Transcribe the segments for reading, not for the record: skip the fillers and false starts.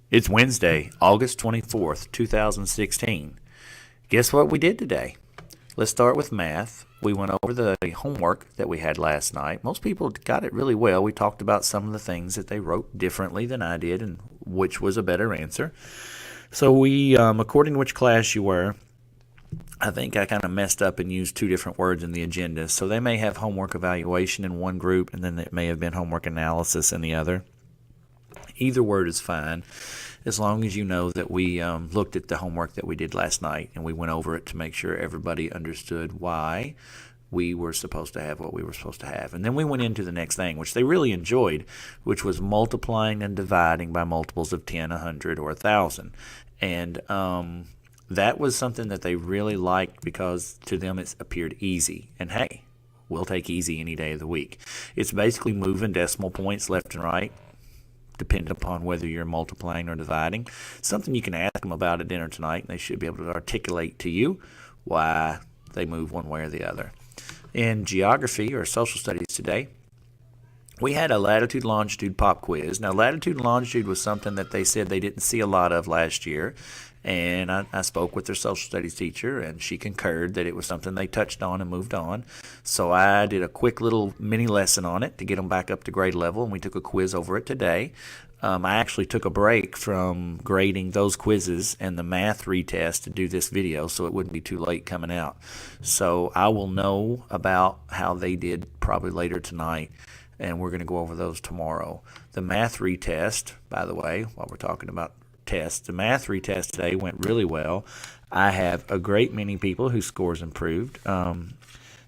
It's Wednesday, August 24th, 2016. Guess what we did today? Let's start with math. We went over the homework that we had last night. Most people got it really well. We talked about some of the things that they wrote differently than I did and which was a better answer. So according to which class you were, I think I kind of messed up and used two different words in the agenda. So they may have homework evaluation in one group, and then it may have been homework analysis in the other. Either word is fine, as long as you know that we looked at the homework that we did last night and we went over it to make sure everybody understood why we were supposed to have what we were supposed to have. And then we went into the next thing, which they really enjoyed, which was multiplying and dividing by multiples of 10, 100, or 1,000. And that was something that they really liked because to them it appeared easy. And hey, we'll take easy any day of the week. It's basically moving decimal points left and right, depending upon whether you're multiplying or dividing. Something you can ask them about at dinner tonight, and they should be able to articulate to you why they move one way or the other. In geography or social studies today, we had a latitude longitude pop quiz. Now, latitude and longitude was something that they said they didn't see a lot of last year, and I spoke with their social studies teacher, and she concurred that it was something they touched on and moved on. So I did a quick little mini lesson on it to get them back up to grade level, and we took a quiz over it today. I actually took a break from grading those quizzes and the math retest to do this video so it wouldn't be too late coming out. So I will know about how they did probably later tonight, and we're going to go over those tomorrow. The math retest, by the way, while we're talking about tests, the math retest today went really well. I have a great many people whose scores improved.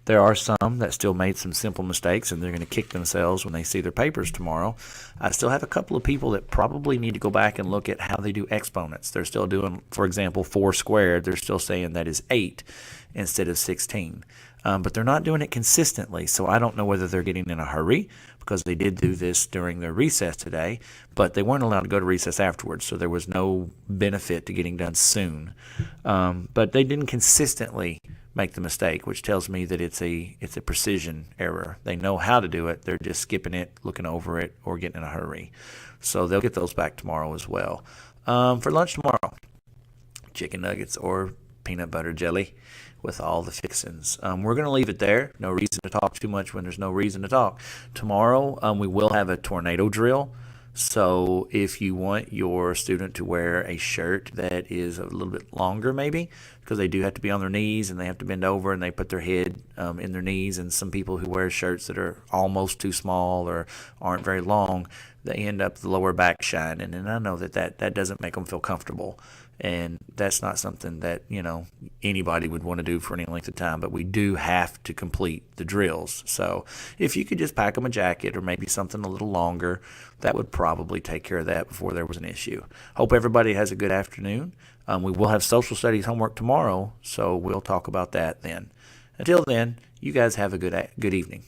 There are some that still made some simple mistakes, and they're going to kick themselves when they see their papers tomorrow. I still have a couple of people that probably need to go back and look at how they do exponents. They're still doing, for example, 4 squared. They're still saying that is 8 instead of 16. But they're not doing it consistently, so I don't know whether they're getting in a hurry because they did do this during their recess today, but they weren't allowed to go to recess afterwards, so there was no benefit to getting done soon. But they didn't consistently make the mistake, which tells me that it's a precision error. They know how to do it. They're just skipping it, looking over it, or getting in a hurry. So they'll get those back tomorrow as well. For lunch tomorrow, chicken nuggets or peanut butter jelly with all the fixings. We're going to leave it there. No reason to talk too much when there's no reason to talk. Tomorrow, we will have a tornado drill. So if you want your student to wear a shirt that is a little bit longer maybe, because they do have to be on their knees and they have to bend over and they put their head in their knees, and some people who wear shirts that are almost too small or aren't very long, they end up the lower back shining, and I know that doesn't make them feel comfortable. And that's not something that, anybody would want to do for any length of time, but we do have to complete the drills. So if you could just pack them a jacket or maybe something a little longer, that would probably take care of that before there was an issue. Hope everybody has a good afternoon. We will have social studies homework tomorrow, so we'll talk about that then. Until then, you guys have a good evening.